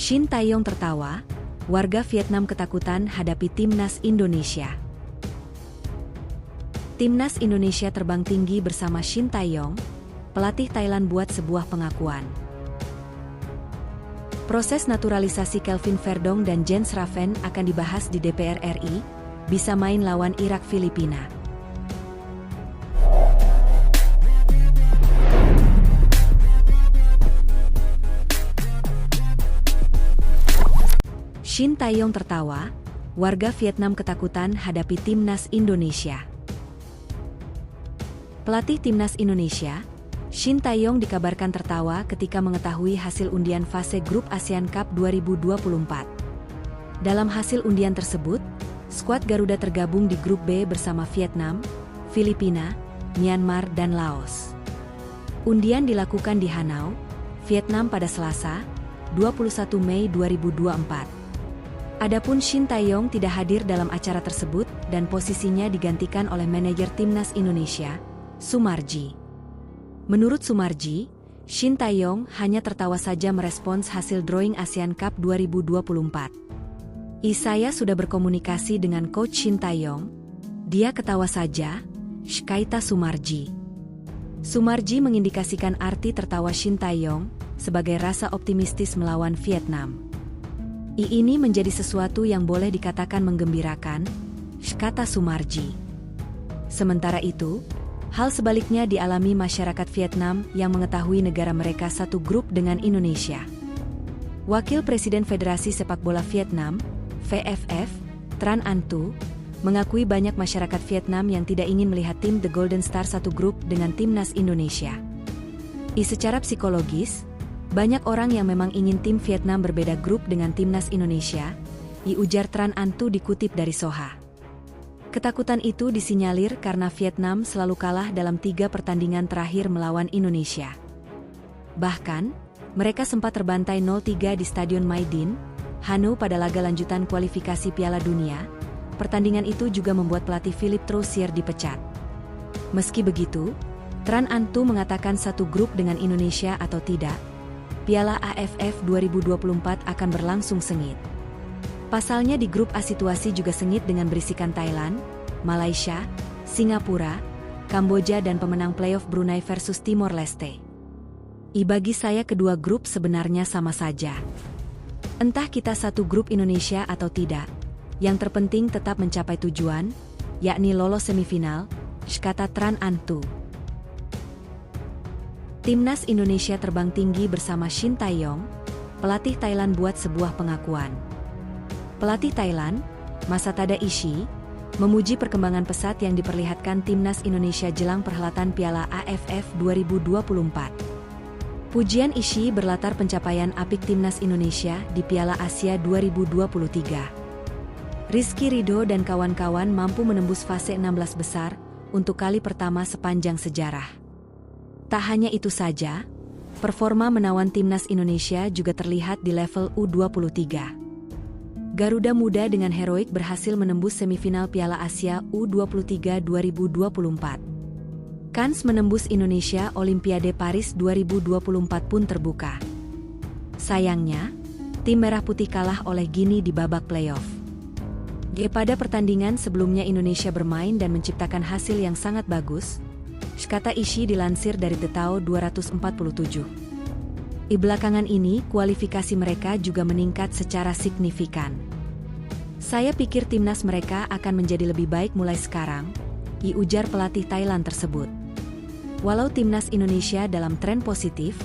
Shin Tae-yong tertawa, warga Vietnam ketakutan hadapi timnas Indonesia. Timnas Indonesia terbang tinggi bersama Shin Tae-yong, pelatih Thailand buat sebuah pengakuan. Proses naturalisasi Kelvin Verdong dan Jens Raven akan dibahas di DPR RI, bisa main lawan Irak Filipina. Shin Tae-yong tertawa, warga Vietnam ketakutan hadapi timnas Indonesia. Pelatih timnas Indonesia, Shin Tae-yong dikabarkan tertawa ketika mengetahui hasil undian fase grup ASEAN Cup 2024. Dalam hasil undian tersebut, skuad Garuda tergabung di grup B bersama Vietnam, Filipina, Myanmar dan Laos. Undian dilakukan di Hanau, Vietnam pada Selasa, 21 Mei 2024. Adapun Shin Tae-yong tidak hadir dalam acara tersebut dan posisinya digantikan oleh manajer timnas Indonesia, Sumarji. Menurut Sumarji, Shin Tae-yong hanya tertawa saja merespons hasil drawing ASEAN Cup 2024. Saya sudah berkomunikasi dengan coach Shin Tae-yong. Dia ketawa saja, kata Sumarji. Sumarji mengindikasikan arti tertawa Shin Tae-yong sebagai rasa optimistis melawan Vietnam. Ini menjadi sesuatu yang boleh dikatakan menggembirakan, kata Sumarji. Sementara itu, hal sebaliknya dialami masyarakat Vietnam yang mengetahui negara mereka satu grup dengan Indonesia. Wakil Presiden Federasi Sepak Bola Vietnam, VFF, Tran Anh Tu, mengakui banyak masyarakat Vietnam yang tidak ingin melihat tim The Golden Star satu grup dengan timnas Indonesia. Secara psikologis, banyak orang yang memang ingin tim Vietnam berbeda grup dengan timnas Indonesia, ujar Tran Anh Tu dikutip dari Soha. Ketakutan itu disinyalir karena Vietnam selalu kalah dalam 3 pertandingan terakhir melawan Indonesia. Bahkan, mereka sempat terbantai 0-3 di Stadion My Dinh, Hanoi pada laga lanjutan kualifikasi Piala Dunia. Pertandingan itu juga membuat pelatih Philippe Troussier dipecat. Meski begitu, Tran Anh Tu mengatakan satu grup dengan Indonesia atau tidak, Piala AFF 2024 akan berlangsung sengit. Pasalnya di grup A situasi juga sengit dengan berisikan Thailand, Malaysia, Singapura, Kamboja dan pemenang playoff Brunei versus Timor Leste. Bagi saya kedua grup sebenarnya sama saja. Entah kita satu grup Indonesia atau tidak, yang terpenting tetap mencapai tujuan, yakni lolos semifinal, kata Tran Anh Tu. Timnas Indonesia terbang tinggi bersama Shin Tae-yong, pelatih Thailand buat sebuah pengakuan. Pelatih Thailand, Masatada Ishii, memuji perkembangan pesat yang diperlihatkan timnas Indonesia jelang perhelatan Piala AFF 2024. Pujian Ishii berlatar pencapaian apik timnas Indonesia di Piala Asia 2023. Rizky Ridho dan kawan-kawan mampu menembus fase 16 besar untuk kali pertama sepanjang sejarah. Tak hanya itu saja, performa menawan timnas Indonesia juga terlihat di level U23. Garuda Muda dengan heroik berhasil menembus semifinal Piala Asia U23 2024. Kans menembus Indonesia Olimpiade Paris 2024 pun terbuka. Sayangnya, tim Merah Putih kalah oleh Guinea di babak playoff. Pada pertandingan sebelumnya Indonesia bermain dan menciptakan hasil yang sangat bagus, kata Ishii dilansir dari The Tao 247. Belakangan ini kualifikasi mereka juga meningkat secara signifikan. Saya pikir timnas mereka akan menjadi lebih baik mulai sekarang, ujar pelatih Thailand tersebut. Walau timnas Indonesia dalam tren positif,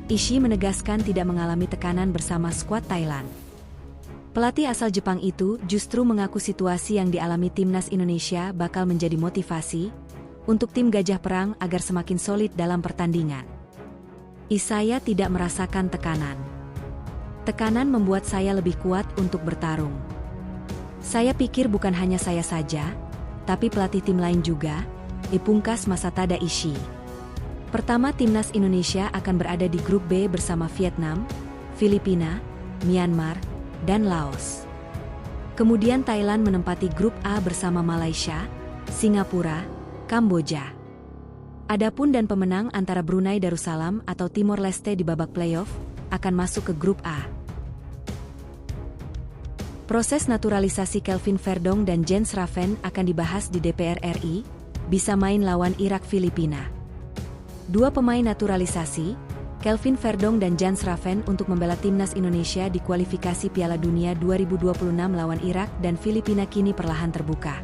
Ishii menegaskan tidak mengalami tekanan bersama skuad Thailand. Pelatih asal Jepang itu justru mengaku situasi yang dialami timnas Indonesia bakal menjadi motivasi untuk tim Gajah Perang agar semakin solid dalam pertandingan. Saya tidak merasakan tekanan. Tekanan membuat saya lebih kuat untuk bertarung. Saya pikir bukan hanya saya saja, tapi pelatih tim lain juga, pungkas Masatada Ishii. Pertama timnas Indonesia akan berada di grup B bersama Vietnam, Filipina, Myanmar, dan Laos. Kemudian Thailand menempati grup A bersama Malaysia, Singapura, Kamboja. Adapun dan pemenang antara Brunei Darussalam atau Timor Leste di babak playoff akan masuk ke grup A. Proses naturalisasi Kelvin Verdong dan Jens Raffen akan dibahas di DPR RI, bisa main lawan Irak Filipina. Dua pemain naturalisasi, Kelvin Verdong dan Jens Raffen untuk membela timnas Indonesia di kualifikasi Piala Dunia 2026 lawan Irak dan Filipina kini perlahan terbuka.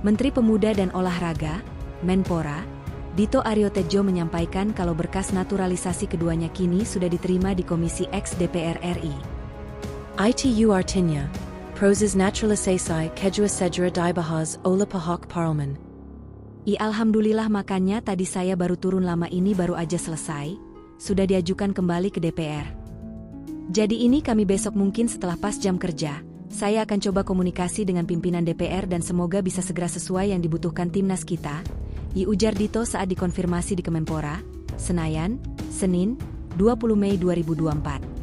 Menteri Pemuda dan Olahraga, Menpora, Dito Aryo Tejo menyampaikan kalau berkas naturalisasi keduanya kini sudah diterima di Komisi X DPR RI. ITU artinya, proses naturalisasi kedua segera dibahas oleh pihak parlemen. Alhamdulillah, makanya tadi saya baru turun, lama ini baru aja selesai, sudah diajukan kembali ke DPR. Jadi ini kami besok mungkin setelah pas jam kerja, saya akan coba komunikasi dengan pimpinan DPR dan semoga bisa segera sesuai yang dibutuhkan timnas kita, ujar Dito saat dikonfirmasi di Kemenpora, Senayan, Senin, 20 Mei 2024.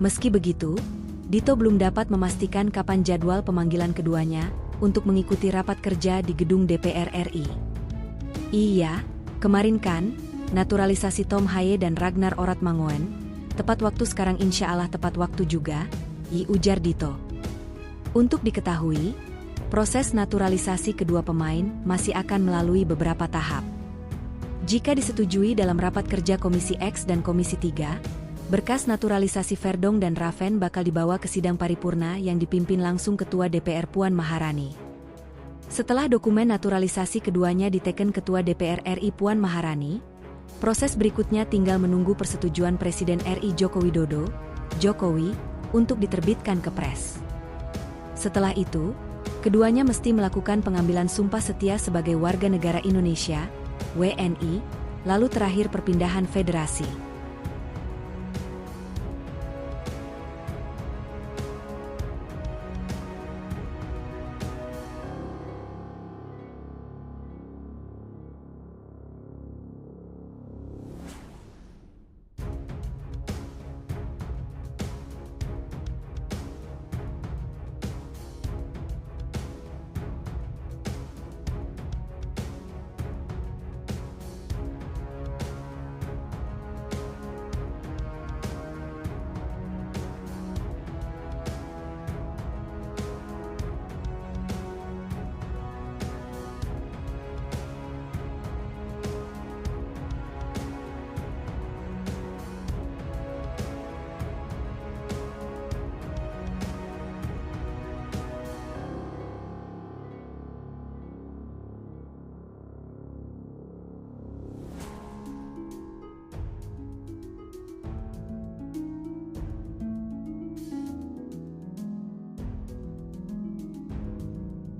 Meski begitu, Dito belum dapat memastikan kapan jadwal pemanggilan keduanya untuk mengikuti rapat kerja di gedung DPR RI. Iya, kemarin kan, naturalisasi Tom Haye dan Ragnar Oratmangoen, tepat waktu sekarang insya Allah tepat waktu juga, ujar Dito. Untuk diketahui, proses naturalisasi kedua pemain masih akan melalui beberapa tahap. Jika disetujui dalam rapat kerja Komisi X dan Komisi 3, berkas naturalisasi Verdong dan Raffen bakal dibawa ke sidang paripurna yang dipimpin langsung Ketua DPR Puan Maharani. Setelah dokumen naturalisasi keduanya diteken Ketua DPR RI Puan Maharani, proses berikutnya tinggal menunggu persetujuan Presiden RI Joko Widodo, Jokowi, untuk diterbitkan ke pres. Setelah itu, keduanya mesti melakukan pengambilan sumpah setia sebagai warga negara Indonesia, WNI, lalu terakhir perpindahan federasi.